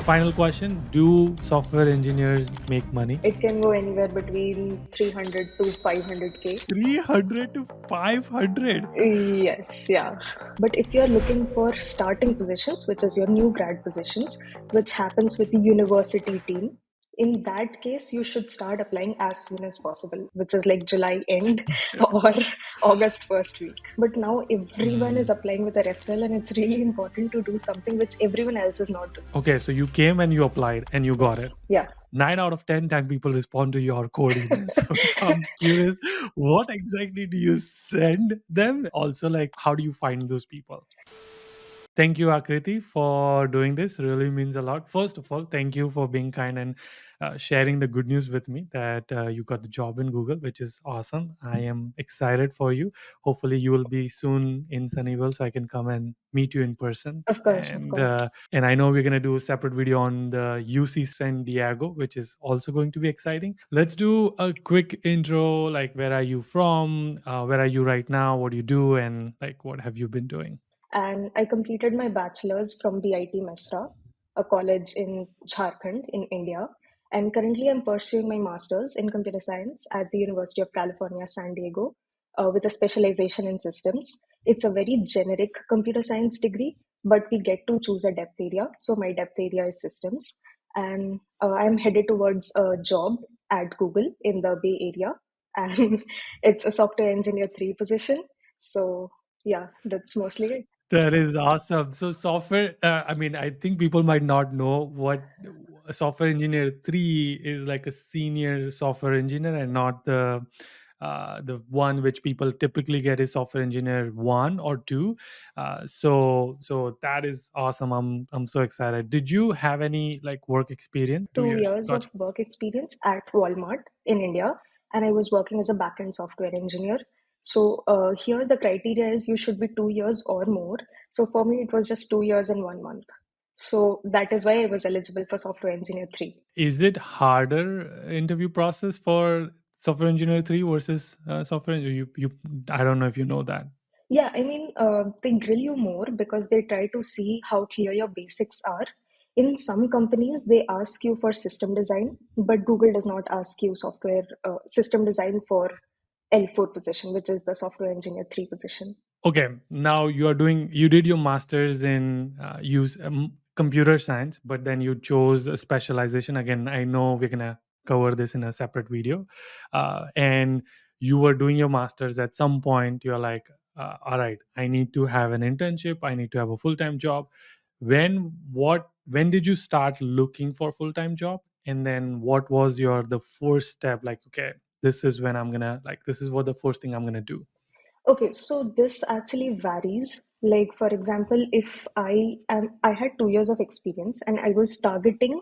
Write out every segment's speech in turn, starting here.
Final question: do software engineers make money? It can go anywhere between 300 to 500K. 300 to 500. Yes, yeah. But if you're looking for starting positions, which is your new grad positions, which happens with the university team, in that case, you should start applying as soon as possible, which is like July end or August first week. But now everyone is Mm. applying with a referral, and it's really important to do something which everyone else is not doing. Okay, so you came and you applied and you got it. Yes, yeah. 9 out of 10 time people respond to your code emails. So I'm curious, what exactly do you send them? Also, like, how do you find those people? Thank you, Akriti, for doing this. Really means a lot. First of all, thank you for being kind and sharing the good news with me that you got the job in Google, which is awesome. I am excited for you. Hopefully, you will be soon in Sunnyvale, so I can come and meet you in person. Of course, of And course. and I know we're gonna do a separate video on the UC San Diego, which is also going to be exciting. Let's do a quick intro. Like, where are you from? Where are you right now? What do you do? And like, what have you been doing? And I completed my bachelor's from the IT Mesra, a college in Jharkhand in India. And currently, I'm pursuing my master's in computer science at the University of California, San Diego, with a specialization in systems. It's a very generic computer science degree, but we get to choose a depth area. So, my depth area is systems. And I'm headed towards a job at Google in the Bay Area. And it's a software engineer 3 position. So, yeah, that's mostly it. That is awesome. So software, I mean, I think people might not know what a software engineer 3 is, like a senior software engineer, and not the one which people typically get is software engineer 1 or 2. So that is awesome. I'm so excited. Did you have any like work experience? 2 Two years. years of Gotcha. work experience at Walmart in India, and I was working as a backend software engineer. So here the criteria is you should be 2 years or more. So for me, it was just 2 years and 1 month. So that is why I was eligible for software engineer 3. Is it harder interview process for software engineer 3 versus software you I don't know if you know that. Yeah, I mean, they grill you more because they try to see how clear your basics are. In some companies, they ask you for system design, but Google does not ask you software system design for L4 position, which is the software engineer 3 position. Okay, now you did your masters in use computer science, but then you chose a specialization. Again, I know we're gonna cover this in a separate video. And you were doing your masters. At some point you're like, all right, I need to have an internship, I need to have a full-time job. When did you start looking for full-time job, and then what was your the first step, like, okay, this is when I'm gonna, like, this is what the first thing I'm gonna do? Okay, so this actually varies. Like for example, if I had 2 years of experience and I was targeting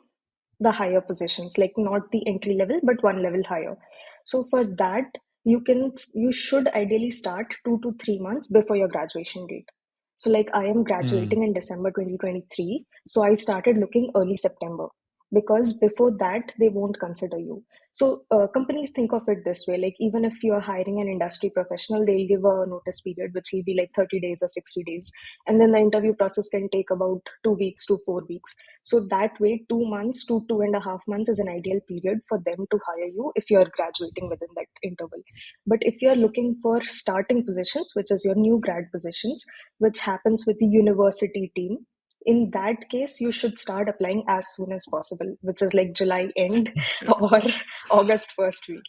the higher positions, like not the entry level, but one level higher. So for that, you should ideally start 2 to 3 months before your graduation date. So like I am Hmm. graduating in December 2023, so I started looking early September because before that they won't consider you. So companies think of it this way: like even if you are hiring an industry professional, they'll give a notice period which will be like 30 days or 60 days, and then the interview process can take about 2 weeks to 4 weeks. So that way, 2 months to 2.5 months is an ideal period for them to hire you if you're graduating within that interval. But if you're looking for starting positions, which is your new grad positions, which happens with the university team, in that case, you should start applying as soon as possible, which is like July end or August first week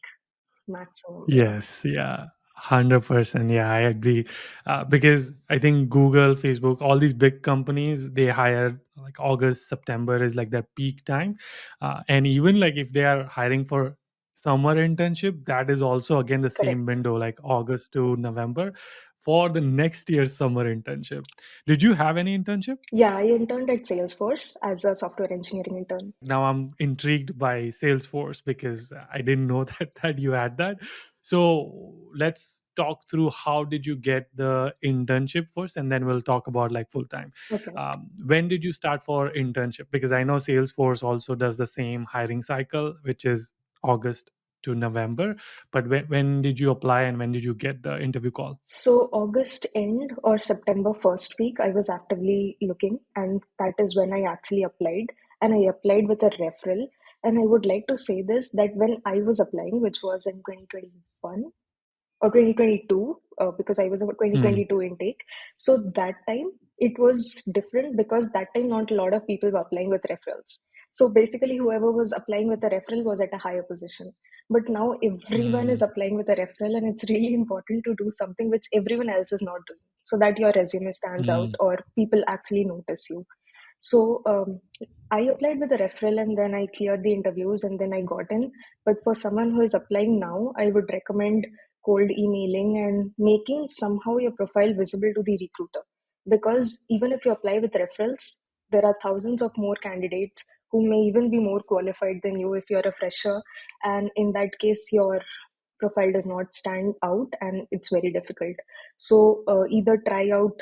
maximum. Yeah, Yes, yeah, 100%. Yeah, I agree. Because I think Google, Facebook, all these big companies, they hire like August, September is like their peak time. And even like if they are hiring for summer internship, that is also again the same correct. window, like August to November for the next year's summer internship. Did you have any internship? Yeah, I interned at Salesforce as a software engineering intern. Now I'm intrigued by salesforce because I didn't know that you had that. So let's talk through how did you get the internship first, and then we'll talk about like full time. Okay. When did you start for internship? Because I know salesforce also does the same hiring cycle, which is August to November. But when did you apply, and when did you get the interview call? So August end or September first week, I was actively looking, and that is when I actually applied. and I applied with a referral. And I would like to say this, that when I was applying, which was in 2021 or 2022, because I was a Hmm. 2022 intake. So that time it was different because that time not a lot of people were applying with referrals. So basically, whoever was applying with a referral was at a higher position. But now everyone is Hmm. applying with a referral, and it's really important to do something which everyone else is not doing so that your resume stands out Hmm. or people actually notice you. So I applied with a referral and then I cleared the interviews and then I got in. But for someone who is applying now, I would recommend cold emailing and making somehow your profile visible to the recruiter. Because even if you apply with referrals, there are thousands of more candidates who may even be more qualified than you if you're a fresher. And in that case, your profile does not stand out and it's very difficult. So either try out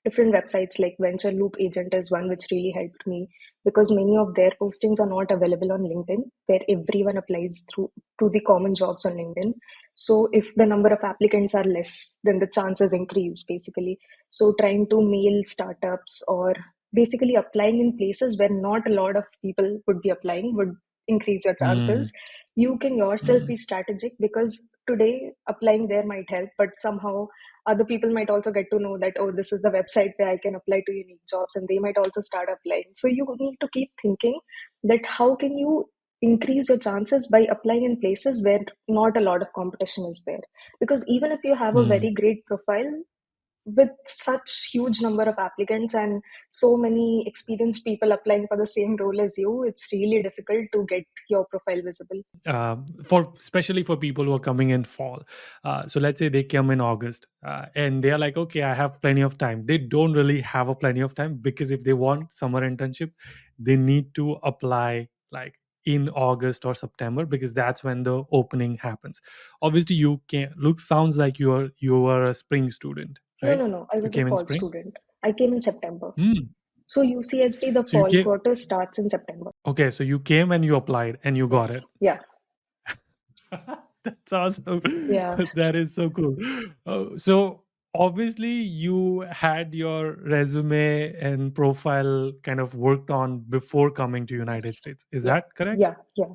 different websites, like Venture Loop Agent is one which really helped me, because many of their postings are not available on LinkedIn, where everyone applies through to the common jobs on LinkedIn. So if the number of applicants are less, then the chances increase basically. So trying to mail startups or basically applying in places where not a lot of people would be applying would increase your Hmm. chances. You can yourself Hmm. be strategic, because today applying there might help, but somehow other people might also get to know that, oh, this is the website where I can apply to unique jobs, and they might also start applying. So you need to keep thinking that how can you increase your chances by applying in places where not a lot of competition is there. Because even if you have a Hmm. very great profile, with such huge number of applicants and so many experienced people applying for the same role as you, it's really difficult to get your profile visible. For especially for people who are coming in fall. So let's say they come in August and they are like, okay, I have plenty of time. They don't really have a plenty of time, because if they want summer internship, they need to apply like in August or September, because that's when the opening happens. Obviously, you can look sounds like you are a spring student, No, right? no, no. I You was a came in fall spring. student. I came in September. Hmm. So UCSD, the So you fall came. quarter starts in September. Okay, so you came and you applied and you got it. Yes. Yeah. That's awesome. Yeah. That is so cool. So obviously you had your resume and profile kind of worked on before coming to United Yes. States. Is Yeah. that correct? Yeah. Yeah.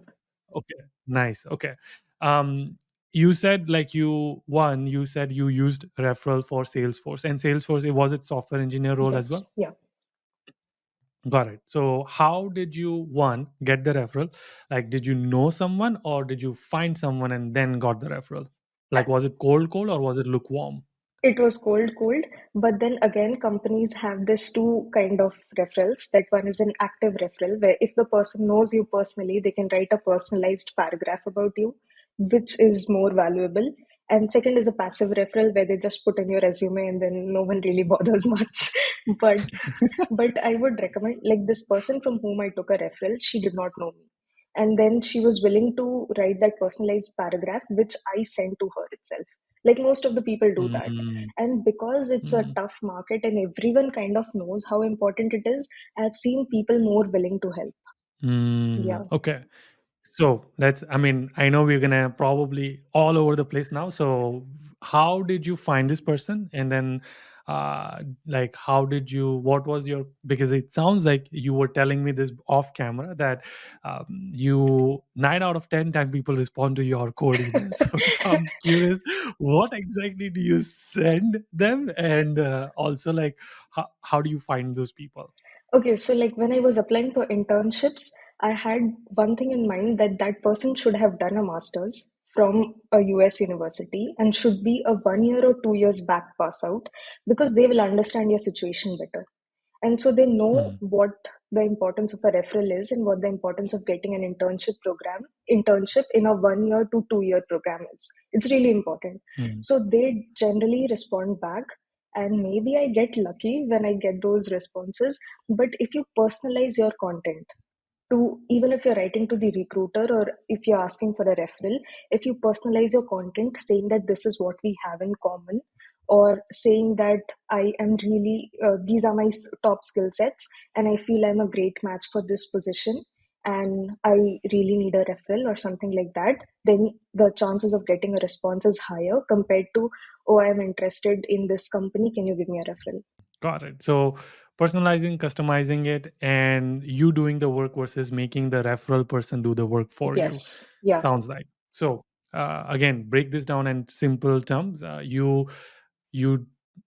Okay, nice. Okay. Um, you said like you said you used referral for Salesforce, and Salesforce, was it software engineer role as well? Yes. Yeah. Got it. So, how did you one get the referral? Like, did you know someone, or did you find someone and then got the referral? Like, was it cold, cold, or was it lukewarm? It was cold, cold. But then again, companies have this two kind of referrals. That one is an active referral, where if the person knows you personally, they can write a personalized paragraph about you, which is more valuable. And second is a passive referral, where they just put in your resume and then no one really bothers much. but but I would recommend, like, this person from whom I took a referral, she did not know me. And then she was willing to write that personalized paragraph, which I sent to her itself. Like most of the people do that. Mm, And because it's a mm, tough market and everyone kind of knows how important it is, I've seen people more willing to help. Yeah. okay. So I mean, I know we're gonna probably all over the place now. So, how did you find this person? And then, like, how did you, what was your, because it sounds like you were telling me this off camera that you 9 out of 10 times people respond to your cold email. So I'm curious, what exactly do you send them? And also, like, how do you find those people? Okay, so like when I was applying for internships, I had one thing in mind, that that person should have done a master's from a US university and should be a 1 year or 2 years back pass out, because they will understand your situation better. And so they know Hmm. what the importance of a referral is and what the importance of getting an internship in a 1 year to 2 year program is. It's really important. Hmm. So they generally respond back, and maybe I get lucky when I get those responses. But if you personalize your content to, even if you're writing to the recruiter or if you're asking for a referral, if you personalize your content saying that this is what we have in common, or saying that I am really, these are my top skill sets, and I feel I'm a great match for this position, and I really need a referral or something like that, then the chances of getting a response is higher compared to, oh, I'm interested in this company, can you give me a referral? Got it. So personalizing, customizing it, and you doing the work versus making the referral person do the work for you. Yes. Yeah. Sounds like. So again, break this down in simple terms. You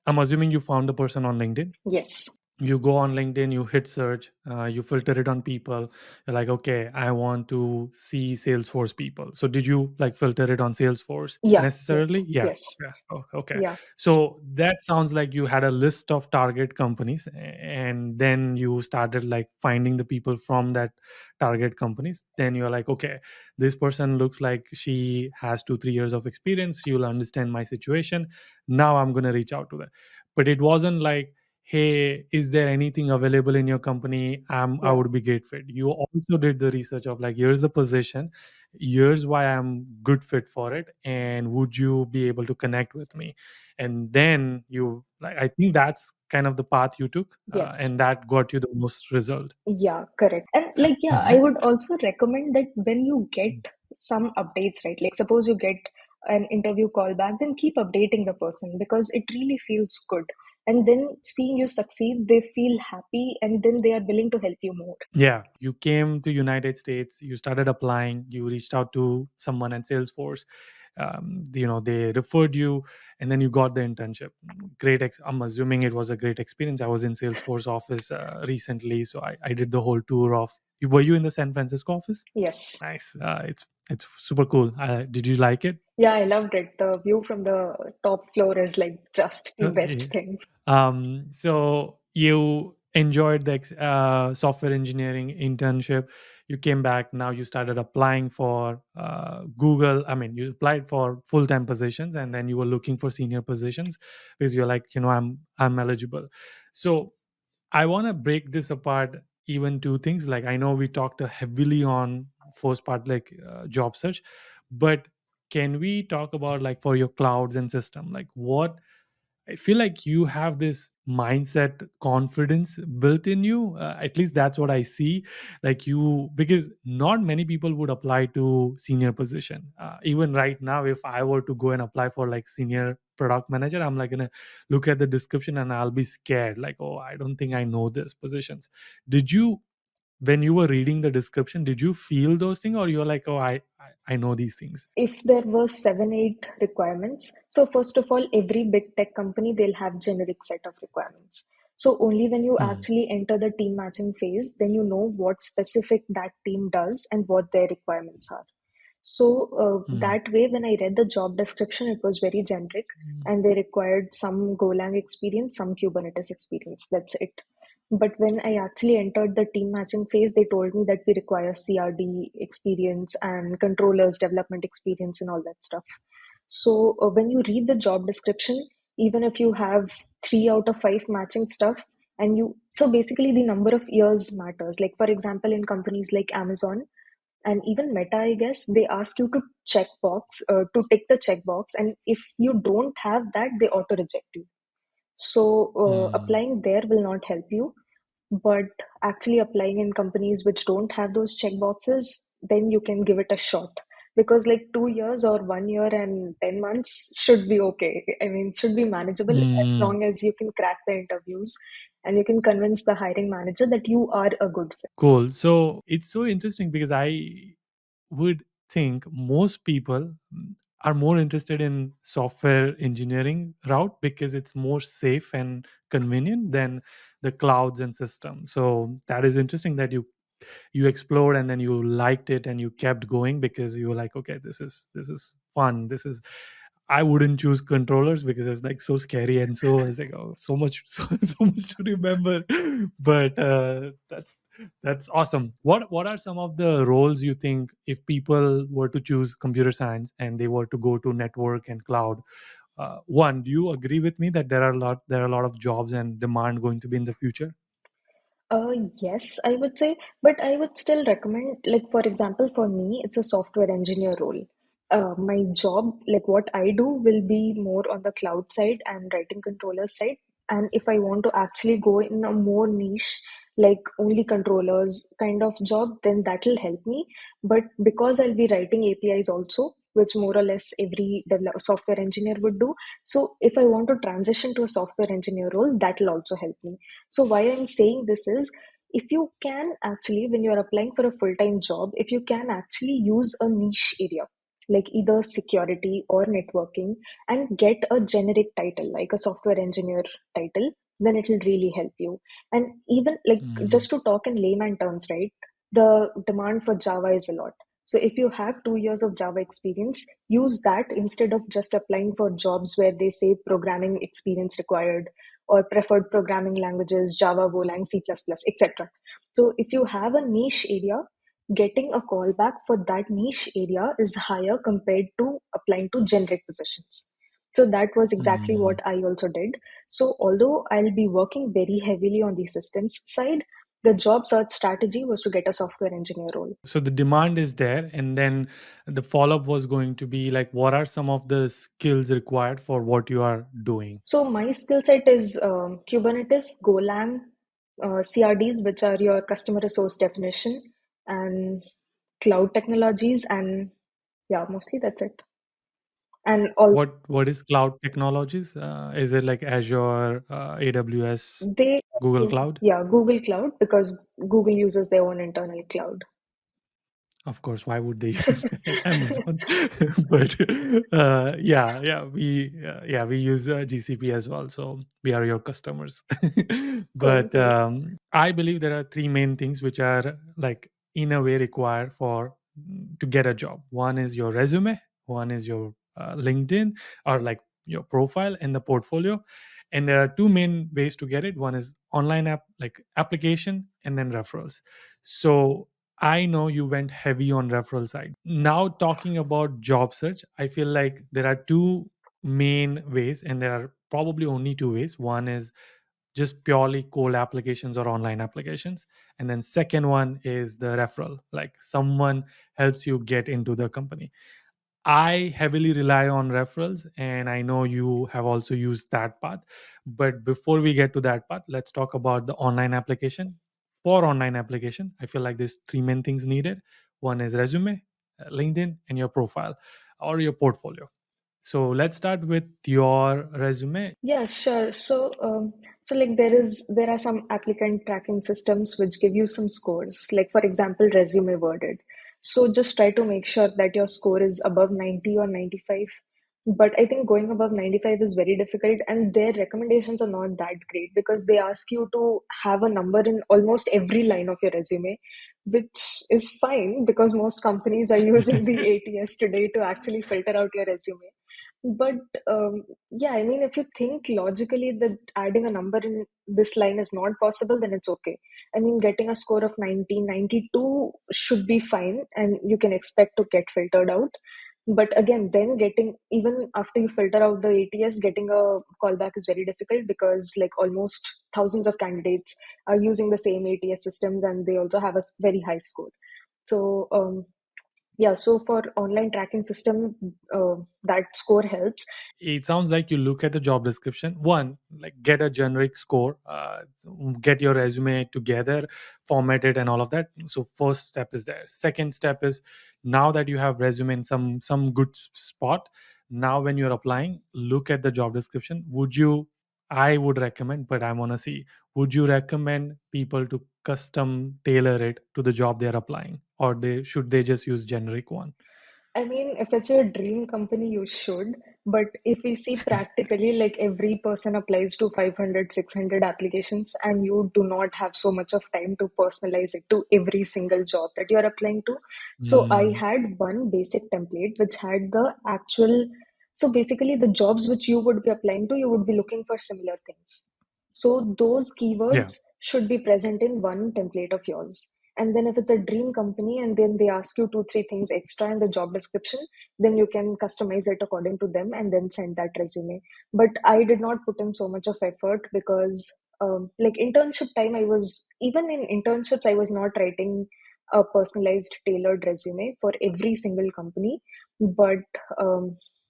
I'm assuming you found the person on LinkedIn. Yes. You go on LinkedIn, you hit search, you filter it on people. You're like, okay, I want to see Salesforce people. So did you like filter it on Salesforce Yeah. necessarily? Yes. Yeah. Yes. Yeah. Oh, okay. Yeah. So that sounds like you had a list of target companies, and then you started like finding the people from that target companies. Then you're like, okay, this person looks like she has 2 3 years of experience. You'll understand my situation. Now I'm going to reach out to them. But it wasn't like, hey, is there anything available in your company? I Yeah. would be great fit. You also did the research of like, here's the position, here's why I'm good fit for it, and would you be able to connect with me? And then you like, I think that's kind of the path you took, Yes. and that got you the most result. Yeah, correct. And like, yeah, I Mhm. would also recommend that when you get some updates, right? Like, suppose you get an interview call back, then keep updating the person because it really feels good. And then seeing you succeed, they feel happy and then they are willing to help you more. Yeah, you came to United States, you started applying, you reached out to someone at Salesforce, they referred you, and then you got the internship. I'm assuming it was a great experience. I was in Salesforce office recently, so I did the whole tour of. Were you in the San Francisco office? Yes. Nice. It's super cool. Did you like it? Yeah, I loved it. The view from the top floor is like just the best Yeah. thing. So you enjoyed the software engineering internship. You came back. Now you started applying for Google. I mean, you applied for full time positions, and then you were looking for senior positions because you're like, I'm eligible. So I want to break this apart. Even two things. Like I know we talked heavily on first part, like job search, but can we talk about like for your clouds and system, like what I feel like you have this mindset confidence built in you. At least that's what I see. Like you, because not many people would apply to senior position. Even right now, if I were to go and apply for like senior product manager, I'm like gonna look at the description and I'll be scared. Like, oh, I don't think I know this positions. Did you, when you were reading the description, did you feel those things, or you're like, oh, I know these things? If there were 7 8 requirements, so first of all, every big tech company, they'll have generic set of requirements. So only when you Hmm. actually enter the team matching phase, then you know what specific that team does and what their requirements are. So Hmm. that way, when I read the job description, it was very generic, and they required some Golang experience, some Kubernetes experience. That's it. But when I actually entered the team matching phase, they told me that we require CRD experience and controllers development experience and all that stuff. So when you read the job description, even if you have 3 out of 5 matching stuff, and you, so basically the number of years matters. Like for example, in companies like Amazon and even Meta, I guess they ask you to to tick the checkbox, and if you don't have that, they auto reject you. So Hmm. applying there will not help you, but actually applying in companies which don't have those checkboxes, then you can give it a shot. Because like 2 years or 1 year and 10 months should be okay. I mean, should be manageable as Hmm. long as you can crack the interviews and you can convince the hiring manager that you are a good fit. Cool. So it's so interesting because I would think most people are more interested in software engineering route because it's more safe and convenient than the clouds and systems. So that is interesting that you explored and then you liked it and you kept going because you were like, okay, this is fun. This is, I wouldn't choose controllers because it's like so scary and so it's like, oh, so much so much to remember. But that's awesome. What are some of the roles you think if people were to choose computer science and they were to go to network and cloud? One, do you agree with me that there are a lot of jobs and demand going to be in the future? Yes, I would say, but I would still recommend, like, for example, for me, it's a software engineer role. My job, like what I do, will be more on the cloud side and writing controller side. And if I want to actually go in a more niche, like only controllers kind of job, then that will help me. But because I'll be writing APIs also, which more or less every software engineer would do. So if I want to transition to a software engineer role, that will also help me. So why I'm saying this is, if you can actually, when you're applying for a full-time job, if you can actually use a niche area like either security or networking and get a generic title like a software engineer title, then it will really help you. And even like, Mm, just to talk in layman terms, right, the demand for Java is a lot. So if you have 2 years of Java experience, use that instead of just applying for jobs where they say programming experience required or preferred programming languages, Java, Golang, C++, etc. So if you have a niche area, getting a call back for that niche area is higher compared to applying to generic positions. So that was exactly mm. what I also did. So although I'll be working very heavily on the systems side, the job search strategy was to get a software engineer role. So the demand is there, and then the follow up was going to be like, what are some of the skills required for what you are doing? So my skill set is Kubernetes, Golang, CRDs, which are your customer resource definition, and cloud technologies, and yeah, mostly that's it. And all What is cloud technologies? Is it like Azure, AWS, they, Google Cloud? yeah, Google Cloud, because Google uses their own internal cloud. Of course, why would they use Amazon? But yeah, we use GCP as well, so we are your customers. Cool, But cool. I believe there are three main things which are like in a way required for to get a job. One is your resume, one is your LinkedIn or like your profile and the portfolio. And there are two main ways to get it. One is online app like application, and then referrals. So I know you went heavy on referral side. Now talking about job search, I feel like there are two main ways, and there are probably only two ways. One is just purely cold applications or online applications, and then second one is the referral, like someone helps you get into the company. I heavily rely on referrals, and I know you have also used that path. But before we get to that path, let's talk about the online application. For online application, I feel like there's three main things needed. One is resume, LinkedIn, and your profile or your portfolio. So let's start with your resume. Yeah, sure. So like there are some applicant tracking systems which give you some scores. Like for example, resume worded. So just try to make sure that your score is above 90 or 95. But I think going above 95 is very difficult, and their recommendations are not that great because they ask you to have a number in almost every line of your resume, which is fine because most companies are using the ATS today to actually filter out your resume. But yeah, I mean, if you think logically that adding a number in this line is not possible, then it's okay. I mean, getting a score of 90, 92 should be fine, and you can expect to get filtered out. But again, then getting, even after you filter out the ATS, getting a callback is very difficult because like almost thousands of candidates are using the same ATS systems and they also have a very high score. So yeah, so for online tracking system, that score helps. It sounds like you look at the job description. One, like get a generic score, get your resume together, format it, and all of that. So first step is there. Second step is, now that you have resume in some good spot, now when you're applying, look at the job description. Would you, I would recommend, but I want to see, would you recommend people to custom tailor it to the job they're applying, or they should they just use generic one? I mean, if it's your dream company, you should. But if we see practically, like every person applies to 500, 600 applications, and you do not have so much of time to personalize it to every single job that you're applying to. So I Mm, had one basic template which had the actual, so basically the jobs which you would be applying to, you would be looking for similar things. So those yeah. keywords should be present in one template of yours. And then if it's a dream company and then they ask you two, three things extra in the job description, then you can customize it according to them and then send that resume. But I did not put in so much of effort because like internship time, I was, even in internships, I was not writing a personalized tailored resume for every single company. But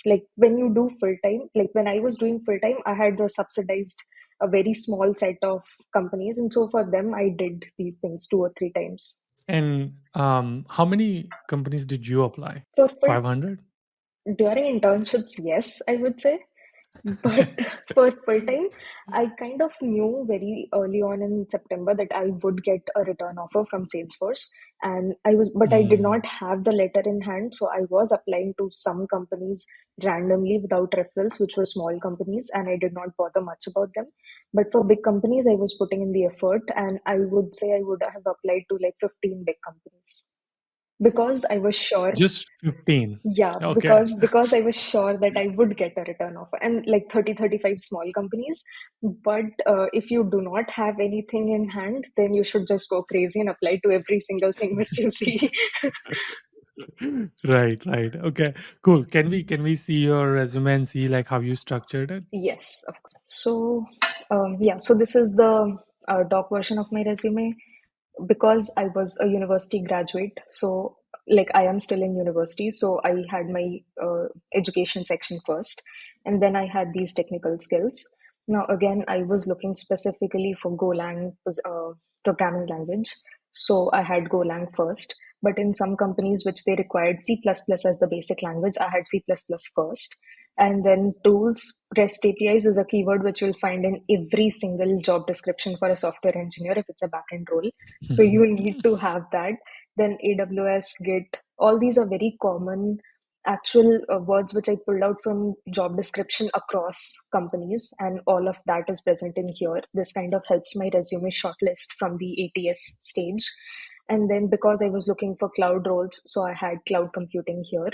like when you do full time, like when I was doing full time, I had the subsidized a very small set of companies, and so for them I did these things two or three times. And how many companies did you apply? For full, 500? During internships, yes, I would say. But for full time, I kind of knew very early on in September that I would get a return offer from Salesforce. And but I did Mm. not have the letter in hand. So I was applying to some companies randomly without referrals, which were small companies, and I did not bother much about them. But for big companies, I was putting in the effort, and I would say I would have applied to like 15 big companies because I was sure. Just 15. Yeah, Okay. because I was sure that I would get a return offer, and like 30-35 small companies. But if you do not have anything in hand, then you should just go crazy and apply to every single thing which you see. Right, right. Okay, cool. Can we see your resume and see like how you structured it? Yes, of course. So, yeah, so this is the doc version of my resume. Because I was a university graduate, so like I am still in university, so I had my education section first, and then I had these technical skills. Now, again, I was looking specifically for Golang programming language, so I had Golang first. But in some companies which they required C++ as the basic language, I had C++ first. And then tools, REST APIs is a keyword which you'll find in every single job description for a software engineer if it's a backend role. So you need to have that. Then AWS, Git, all these are very common actual words which I pulled out from job description across companies, and all of that is present in here. This kind of helps my resume shortlist from the ATS stage. And then because I was looking for cloud roles, so I had cloud computing here.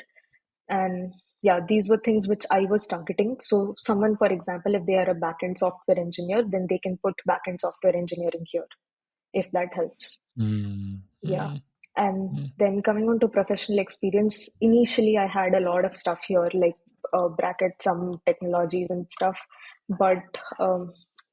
And yeah, these were things which I was targeting. So someone, for example, if they are a backend software engineer, then they can put backend software engineering here, if that helps. Mm, Yeah. mm, And mm, then coming on to professional experience, initially I had a lot of stuff here, like bracket some technologies and stuff, but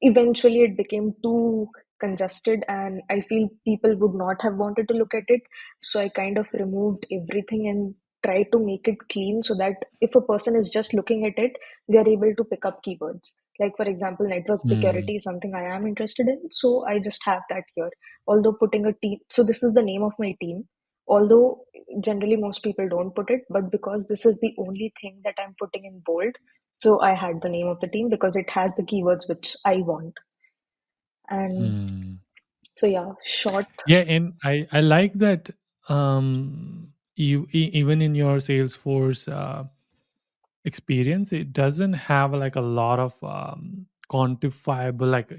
eventually it became too congested, and I feel people would not have wanted to look at it. So I kind of removed everything and tried to make it clean so that if a person is just looking at it, they are able to pick up keywords. Like, for example, network mm, security is something I am interested in, so I just have that here. Although putting a team, so this is the name of my team, although generally most people don't put it, but because this is the only thing that I'm putting in bold, so I had the name of the team because it has the keywords which I want. And mm. so yeah, short. Yeah, and I like that even in your Salesforce experience, it doesn't have like a lot of quantifiable, like,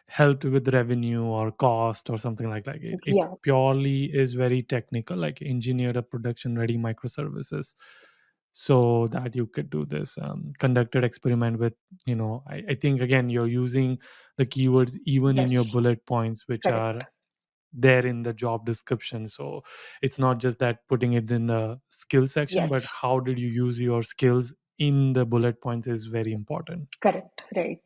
helped with revenue or cost or something like it Yeah. purely is very technical, like engineered a production ready microservices so that you could do this conducted experiment with, I think again you're using the keywords even in your Yes. bullet points which Correct. are there in the job description. So it's not just that putting it in the skill section, but Yes. how did you use your skills in the bullet points is very important. Correct. Right.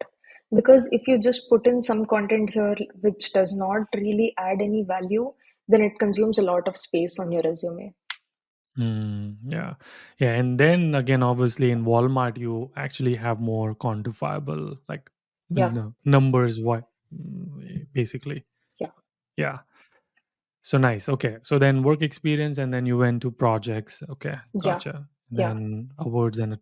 Because if you just put in some content here which does not really add any value, then it consumes a lot of space on your resume. Yeah, yeah, and then again, obviously in Walmart, you actually have more quantifiable, like Yeah. numbers. What basically? Yeah. Yeah. So nice. Okay. So then work experience, and then you went to projects. Okay, Yeah. gotcha. Yeah. Then awards and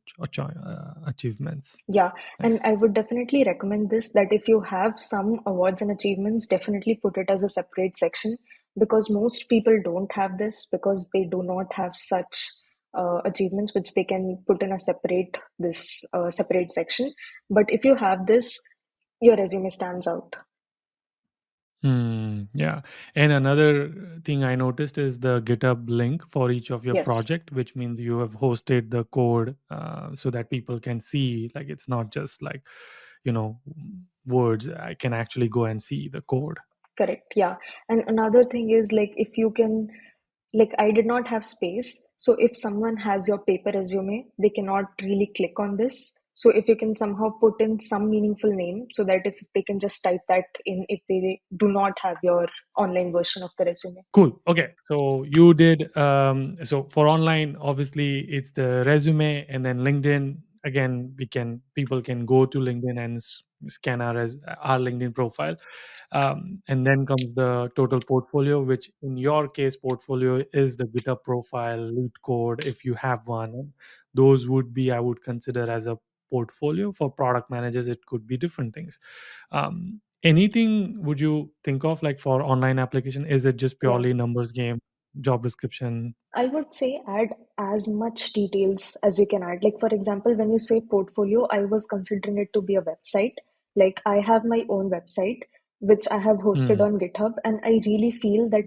achievements. Yeah, and Nice. I would definitely recommend this that if you have some awards and achievements, definitely put it as a separate section because most people don't have this because they do not have such achievements which they can put in a separate section. But if you have this, your resume stands out. Yeah. And another thing I noticed is the GitHub link for each of your Yes, project, which means you have hosted the code so that people can see, like, it's not just like, words. I can actually go and see the code. correct. Yeah, and another thing is like if you can, like I did not have space. So if someone has your paper resume, they cannot really click on this. So if you can somehow put in some meaningful name so that if they can just type that in if they do not have your online version of the resume. Cool. Okay. So you did, so for online, obviously it's the resume, and then LinkedIn. Again, people can go to LinkedIn and scan our LinkedIn profile. And then comes the total portfolio, which in your case, portfolio is the GitHub profile, lead code, if you have one. Those would be, I would consider, as a portfolio. For product managers, it could be different things. Anything would you think of, like, for online application? Is it just Yeah. purely numbers game, job description? I would say add as much details as you can add. Like, for example, when you say portfolio, I was considering it to be a website. Like, I have my own website, which I have hosted Hmm. on GitHub. And I really feel that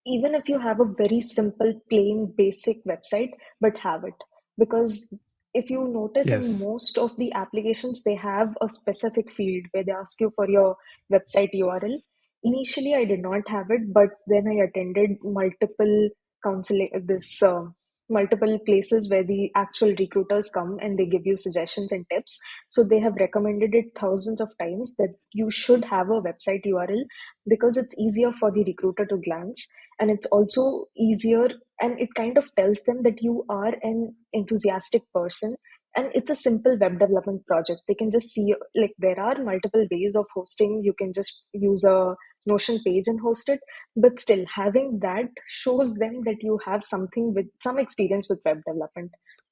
even if you have a very simple, plain, basic website, but have it. Because if you notice in Yes. most of the applications, they have a specific field where they ask you for your website URL. Initially, I did not have it, but then I attended counseling this multiple places where the actual recruiters come and they give you suggestions and tips. So they have recommended it thousands of times that you should have a website URL, because it's easier for the recruiter to glance, and it's also easier, and it kind of tells them that you are an enthusiastic person, and it's a simple web development project. They can just see, like, there are multiple ways of hosting. You can just use a Notion page and host it, but still having that shows them that you have something with some experience with web development.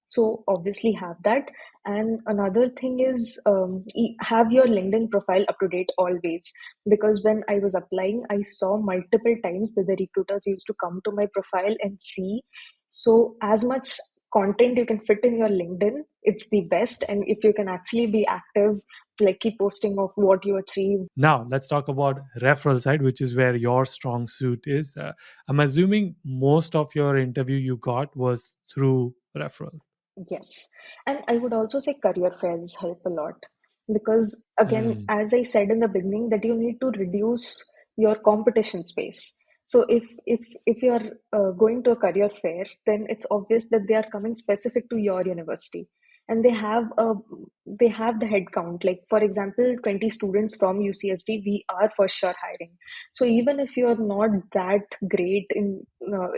So obviously have that. And another thing is, have your LinkedIn profile up to date always, because when I was applying, I saw multiple times that the recruiters used to come to my profile and see. So as much content you can fit in your LinkedIn, it's the best. And if you can actually be active, like keep posting of what you achieve. Now let's talk about referral side, which is where your strong suit is. I'm assuming most of your interview you got was through referral. Yes. And I would also say career fairs help a lot, because, again, Hmm. as I said in the beginning, that you need to reduce your competition space. So if you're going to a career fair, then it's obvious that they are coming specific to your university, and they have the head count. Like, for example, 20 students from UCSD, we are for sure hiring. So even if you're not that great in,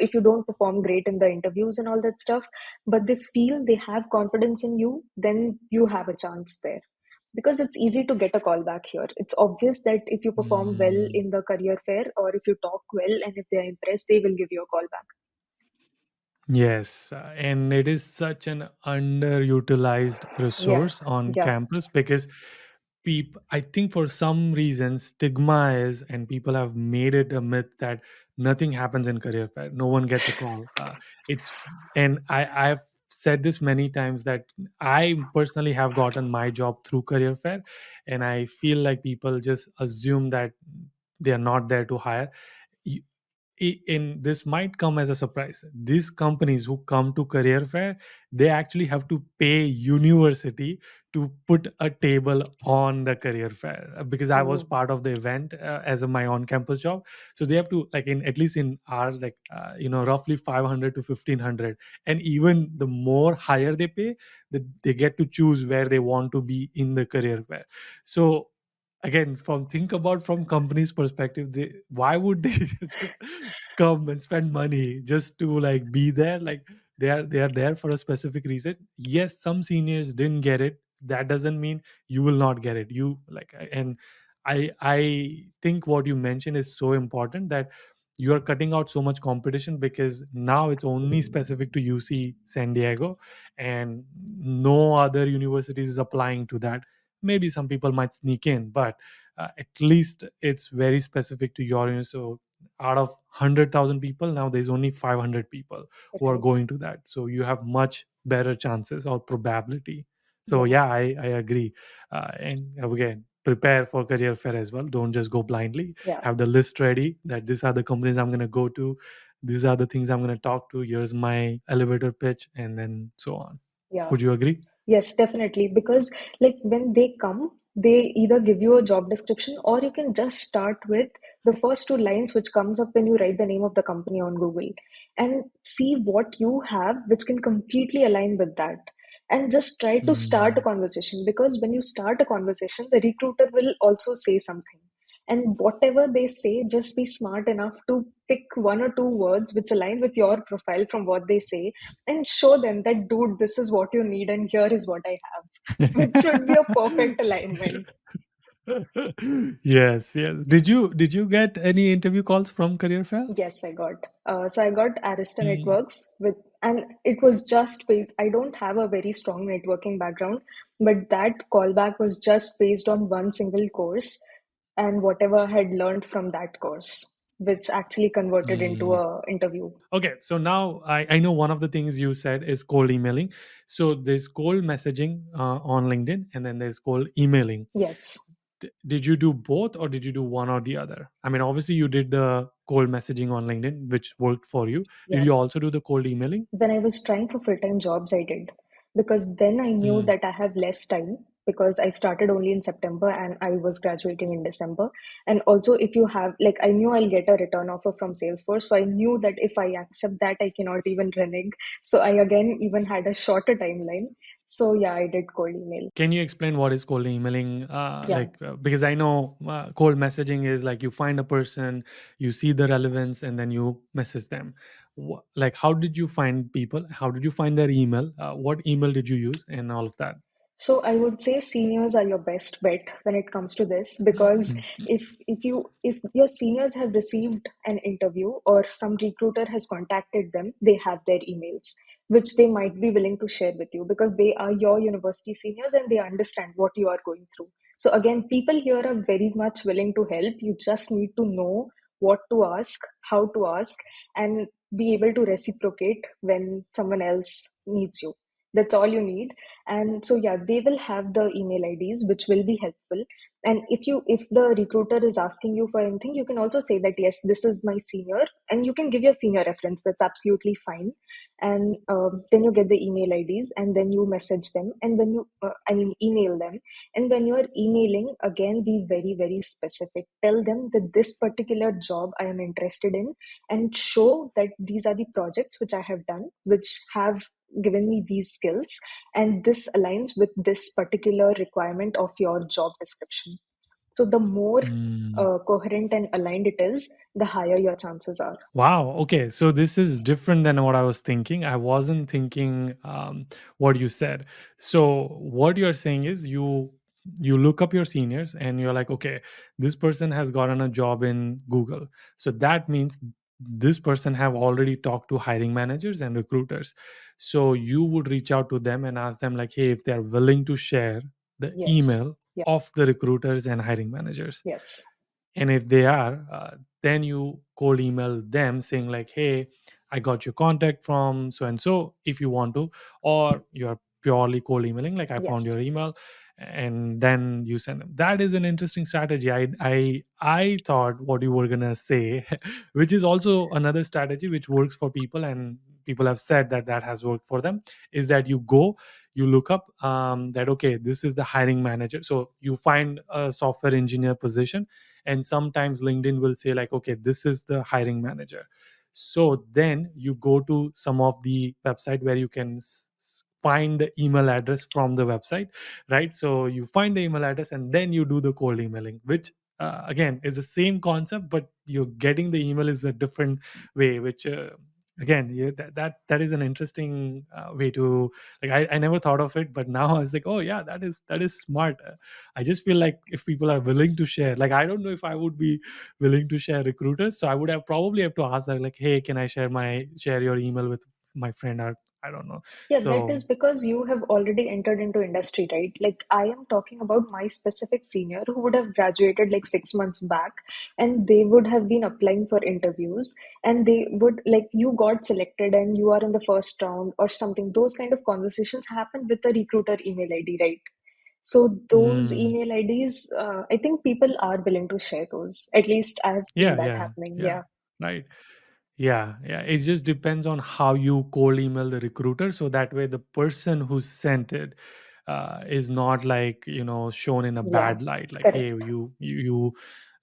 if you don't perform great in the interviews and all that stuff, but they feel they have confidence in you, then you have a chance there. Because it's easy to get a call back here. It's obvious that if you perform well Hmm. in the career fair, or if you talk well and if they're impressed, they will give you a call back. Yes, and it is such an underutilized Yeah, resource on yeah, campus because people, I think for some reason, stigma is, and people have made it a myth that nothing happens in career fair. No one gets a call. It's, and I've said this many times that I personally have gotten my job through career fair, and I feel like people just assume that they are not there to hire. In this might come as a surprise, these companies who come to career fair, they actually have to pay university to put a table on the career fair. Because I was oh, part of the event as my on campus job, so they have to, like, in at least in ours, like, roughly 500 to 1500. And even the more higher they pay, they get to choose where they want to be in the career fair. So again, from think about from companies perspective, they, why would they just come and spend money just to, like, be there? Like, they are there for a specific reason. Yes, some seniors didn't get it, that doesn't mean you will not get it. You like, and I think what you mentioned is so important, that you are cutting out so much competition, because now it's only specific to UC San Diego, and no other universities is applying to that. Maybe some people might sneak in, but at least it's very specific to your university. So out of 100,000 people, now there's only 500 people who are right. going to that, so you have much better chances or probability. So Yeah, yeah, I agree. And again, prepare for career fair as well. Don't just go blindly. yeah, Have the list ready, that these are the companies I'm going to go to, these are the things I'm going to talk to, here's my elevator pitch, and then so on. yeah. Would you agree? Yes, definitely. Because, like, when they come, they either give you a job description, or you can just start with the first two lines which comes up when you write the name of the company on Google, and see what you have which can completely align with that. And just try to start a Mm. conversation, because when you start a conversation, the recruiter will also say something. And whatever they say, just be smart enough to pick one or two words which align with your profile from what they say, and show them that, dude, this is what you need, and here is what I have, which should be a perfect alignment. Yes, yes. Did you get any interview calls from Career Fair? Yes, I got. So I got Arista Mm. Networks with, and it was just based. I don't have a very strong networking background, but that callback was just based on one single course and whatever I had learned from that course, which actually converted into Mm. a interview. Okay, so now I know one of the things you said is cold emailing. So there's cold messaging on LinkedIn, and then there's cold emailing. Yes. Did you do both, or did you do one or the other? I mean, obviously you did the cold messaging on LinkedIn, which worked for you. Did Yeah. you also do the cold emailing? When I was trying for full-time jobs, I did, because then I knew Mm. that I have less time because I started only in September and I was graduating in December. And also, if you have, like, I knew I'll get a return offer from Salesforce. So I knew that if I accept that, I cannot even renege. So I again even had a shorter timeline. So yeah, I did cold email. Can you explain what is cold emailing? Yeah. Because I know cold messaging is like you find a person, you see the relevance, and then you message them. Like, how did you find people? How did you find their email? What email did you use, and all of that? So I would say seniors are your best bet when it comes to this, because Mm. if your seniors have received an interview or some recruiter has contacted them, they have their emails, which they might be willing to share with you because they are your university seniors and they understand what you are going through. So again, people here are very much willing to help. You just need to know what to ask, how to ask, and be able to reciprocate when someone else needs you. That's all you need. And so yeah, they will have the email IDs, which will be helpful. And if the recruiter is asking you for anything, you can also say that yes, this is my senior, and you can give your senior reference. That's absolutely fine. And then you get the email IDs, and then you message them, and when you email them. And when you're emailing, again, be very very specific. Tell them that this particular job I am interested in, and show that these are the projects which I have done, which have given me these skills, and this aligns with this particular requirement of your job description. So the more Mm. coherent and aligned it is, the higher your chances are. Wow. Okay. So this is different than what I was thinking. I wasn't thinking what you said. So what you're saying is you look up your seniors and you're like, okay, this person has gotten a job in Google. So that means this person have already talked to hiring managers and recruiters. So you would reach out to them and ask them like, hey, if they're willing to share the Yes. email Yeah. of the recruiters and hiring managers, Yes. and if they are, then you cold email them saying like, hey, I got your contact from so and so, if you want to. Or you're purely cold emailing like, I found Yes. your email, and then you send them. That is an interesting strategy. I thought what you were gonna say which is also another strategy which works for people, and people have said that that has worked for them, is that you look up that, okay, this is the hiring manager. So you find a software engineer position, and sometimes LinkedIn will say like, okay, this is the hiring manager. So then you go to some of the website where you can find the email address from the website, right? So you find the email address and then you do the cold emailing, which again is the same concept, but you're getting the email is a different way, which again, yeah, that is an interesting way to, like, I never thought of it, but now I was like, oh yeah, that is smart. I just feel like if people are willing to share, like, I don't know if I would be willing to share recruiters. So I would have probably have to ask them like, hey, can I share your email with my friend, or I don't know. Yeah, that So is because you have already entered into industry, right? Like I am talking about my specific senior who would have graduated like 6 months back, and they would have been applying for interviews, and they would, like, you got selected and you are in the first round or something. Those kind of conversations happen with the recruiter email ID, right? So those mm, email IDs, I think people are willing to share those. At least I have seen yeah, that yeah, happening. yeah, Yeah. right. Yeah, yeah. It just depends on how you cold email the recruiter. So that way, the person who sent it is not like, shown in a Yeah. bad light. Like, hey, Correct.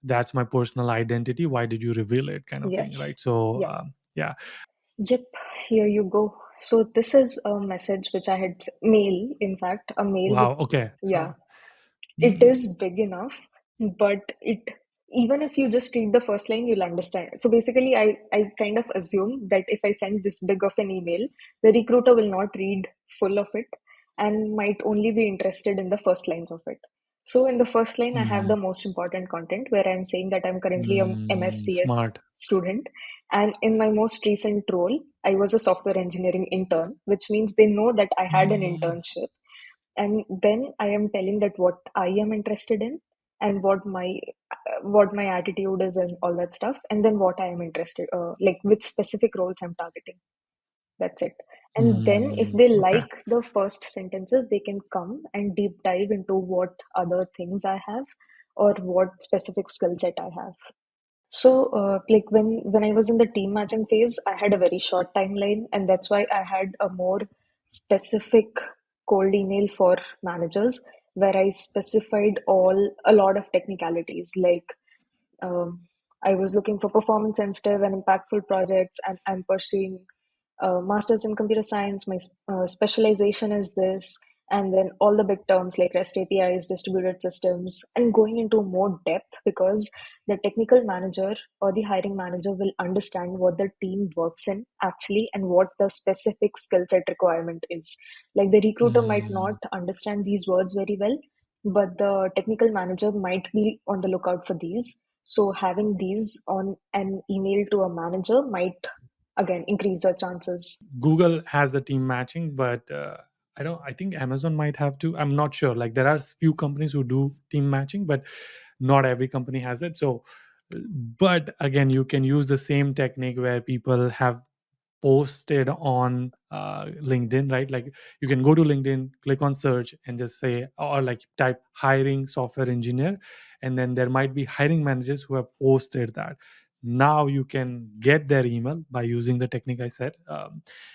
that's my personal identity. Why did you reveal it? Kind of thing, right? Yes. So, Yeah. yeah. Yep, here you go. So this is a message which I had mail, in fact, a mail with, Wow. Okay. yeah, So, it mm, is big enough, but even if you just read the first line, you'll understand. So basically, I kind of assume that if I send this big of an email, the recruiter will not read full of it and might only be interested in the first lines of it. So in the first line, I have the Mhm. most important content where I'm saying that I'm currently a MScs Smart. student. And in my most recent role, I was a software engineering intern, which means they know that I had an Mm. internship. And then I am telling that what I am interested in and what my attitude is and all that stuff. And then what I am interested, like which specific roles I'm targeting. That's it. And then if they Okay. like the first sentences, they can come and deep dive into what other things I have or what specific skill set I have. So, like when I was in the team matching phase, I had a very short timeline, and that's why I had a more specific cold email for managers where I specified a lot of technicalities like um, I was looking for performance sensitive and impactful projects, and I'm pursuing master's in computer science. My specialization is this, and then all the big terms like REST APIs, distributed systems, and going into more depth because the technical manager or the hiring manager will understand what the team works in actually and what the specific skill set requirement is. Like the recruiter might not Mm. understand these words very well, but the technical manager might be on the lookout for these. So having these on an email to a manager might again increase your chances. Google has the team matching, but I don't. I think Amazon might have to. I'm not sure. Like there are few companies who do team matching, but not every company has it. So, but again, you can use the same technique where people have posted on LinkedIn, right? Like you can go to LinkedIn, click on search, and just say, or like type hiring software engineer, and then there might be hiring managers who have posted that. Now you can get their email by using the technique I said,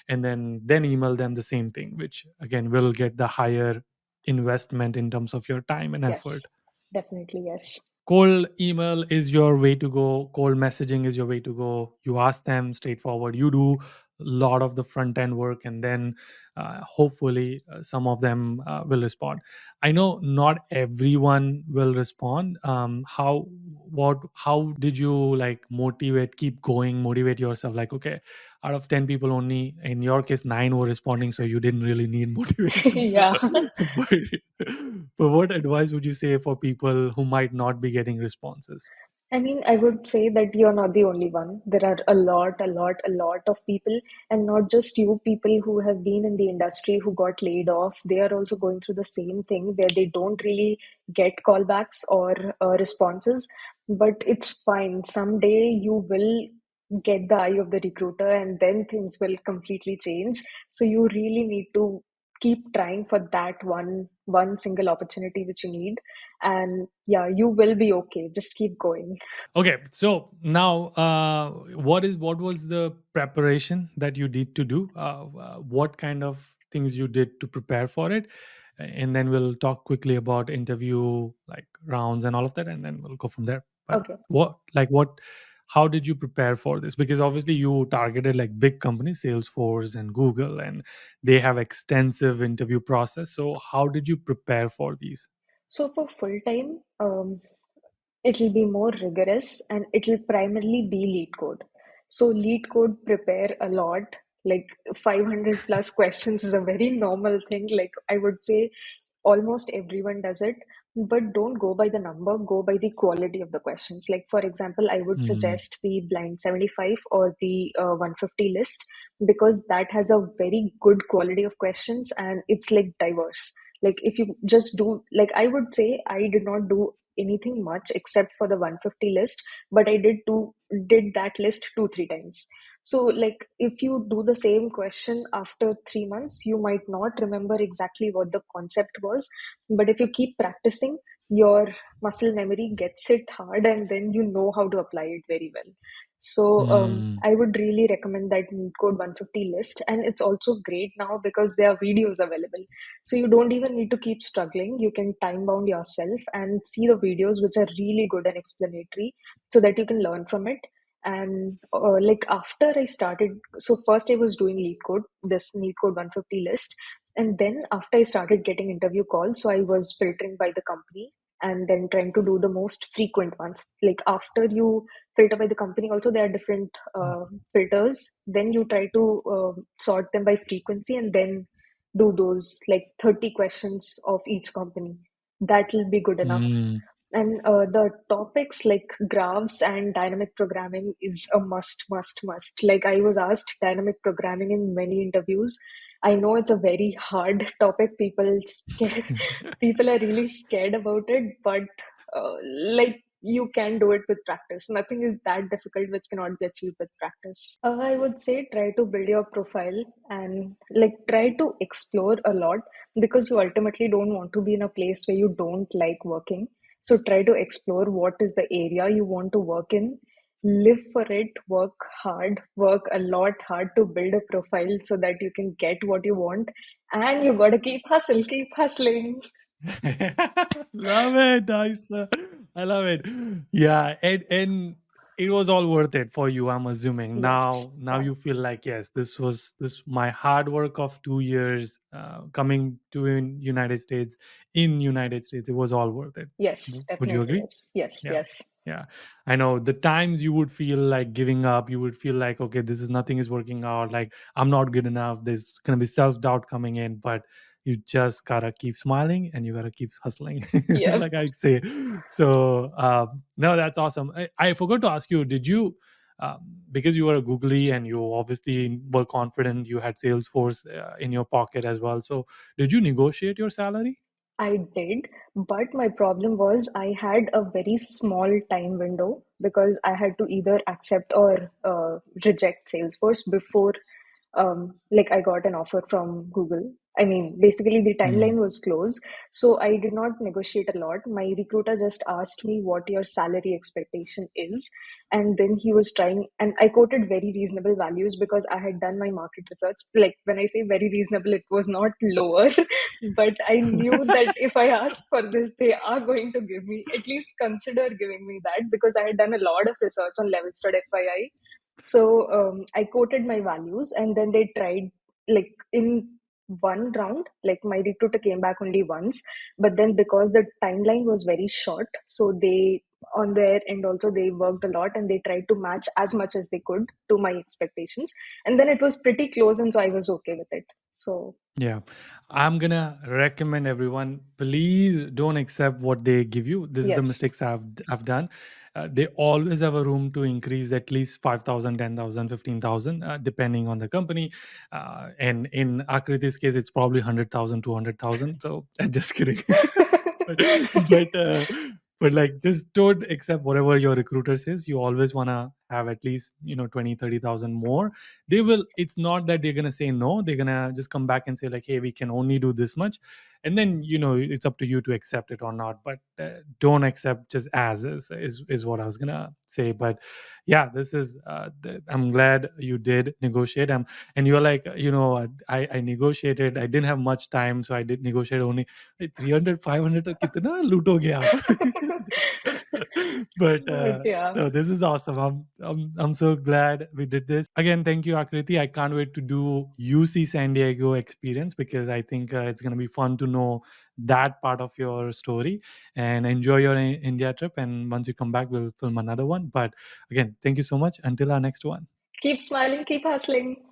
and then email them the same thing, which again will get the higher investment in terms of your time and effort. Yes, definitely yes. Cold email is your way to go, cold messaging is your way to go. You ask them straightforward, you do a lot of the front end work, and then hopefully some of them will respond. I know not everyone will respond. How did you like keep going, motivate yourself, like okay, out of 10 people, only in your case 9 were responding, so you didn't really need motivation. So Yeah. but but what advice would you say for people who might not be getting responses? I mean, I would say that you're not the only one. There are a lot of people, and not just you, people who have been in the industry who got laid off. They are also going through the same thing where they don't really get callbacks or responses. But it's fine. Someday you will get the eye of the recruiter, and then things will completely change. So you really need to keep trying for that one single opportunity which you need, and yeah, you will be okay. Just keep going. Okay, so now what was the preparation that you did to do? What kind of things you did to prepare for it? And then we'll talk quickly about interview like rounds and all of that, and then we'll go from there. But Okay. what how did you prepare for this? Because obviously you targeted like big companies, Salesforce and Google, and they have extensive interview process. So how did you prepare for these? So for full time, it'll be more rigorous and it'll primarily be lead code. So lead code prepare a lot, like 500 plus questions is a very normal thing. Like I would say almost everyone does it, but don't go by the number, go by the quality of the questions. Like for example, I would Mm, suggest the blind 75 or the 150 list because that has a very good quality of questions and it's like diverse. Like if you just do, like I would say I did not do anything much except for the 150 list, but I did that list 2 3 times. So like if you do the same question after 3 months, you might not remember exactly what the concept was, but if you keep practicing, your muscle memory gets it hard and then you know how to apply it very well. So mm, I would really recommend that Neat Code 150 list, and it's also great now because there are videos available. So you don't even need to keep struggling. You can time bound yourself and see the videos which are really good and explanatory, so that you can learn from it. And like after I started, so first I was doing lead code, this Neat Code 150 list, and then after I started getting interview calls, so I was filtering by the company and then trying to do the most frequent ones. Like after you filter by the company, also there are different filters. Then you try to sort them by frequency and then do those like 30 questions of each company. That will be good enough. Mm. And the topics like graphs and dynamic programming is a must, must, must. Like I was asked dynamic programming in many interviews. I know it's a very hard topic. People are really scared about it, but like you can do it with practice. Nothing is that difficult which cannot be achieved with practice. I would say try to build your profile and like try to explore a lot, because you ultimately don't want to be in a place where you don't like working. So try to explore what is the area you want to work in, live for it, work hard, work a lot hard to build a profile so that you can get what you want. And you gotta keep hustling. Love it, nice. I love it. Yeah, and it was all worth it for you, I'm assuming. Yes. Now Yeah. you feel like, yes, this my hard work of 2 years, coming to in United States, it was all worth it. Yes, Would you definitely. agree? Yes. Yes. Yeah. Yes. Yeah. I know the times you would feel like giving up, you would feel like, okay, this is nothing is working out, like I'm not good enough. There's gonna be self-doubt coming in, but you just gotta keep smiling and you gotta keep hustling, Yeah. like I say. So no, that's awesome. I forgot to ask you, did you because you were a googly and you obviously were confident, you had Salesforce in your pocket as well. So did you negotiate your salary? I did, but my problem was I had a very small time window because I had to either accept or reject Salesforce before, like, I got an offer from Google. I mean, basically, the Hmm. timeline was closed, so I did not negotiate a lot. My recruiter just asked me what your salary expectation is, and then he was trying, and I quoted very reasonable values because I had done my market research. Like, when I say very reasonable, it was not lower. But I knew that if I ask for this, they are going to give me, at least consider giving me that, because I had done a lot of research on levels.fyi. So I quoted my values, and then they tried, like, in one round, like my recruiter came back only once, but then because the timeline was very short, so they, on their end also, they worked a lot and they tried to match as much as they could to my expectations, and then it was pretty close, and so I was okay with it. So Yeah, I'm gonna recommend everyone, please don't accept what they give you. This is the yes. mistakes I've done. They always have a room to increase at least 5,000, 10,000, 15,000, depending on the company. And in Akriti's case, it's probably 100,000, 200,000. So just kidding. but but but like, just don't accept whatever your recruiter says. You always want to have at least 20, 30,000 more. They will, it's not that they're gonna say no, they're gonna just come back and say like, hey, we can only do this much, and then it's up to you to accept it or not. But don't accept just as is what I was gonna say. But yeah, this is I'm glad you did negotiate. And you're like, I negotiated, I didn't have much time, so I did negotiate only 300, 500 तो कितना लूटोगे आप? But But yeah, no, this is awesome. I'm so glad we did this. Again, thank you, Akriti. I can't wait to do UC San Diego experience, because I think it's going to be fun to know that part of your story, and enjoy your India trip. And once you come back, we'll film another one. But again, thank you so much. Until our next one. keep smiling, keep hustling.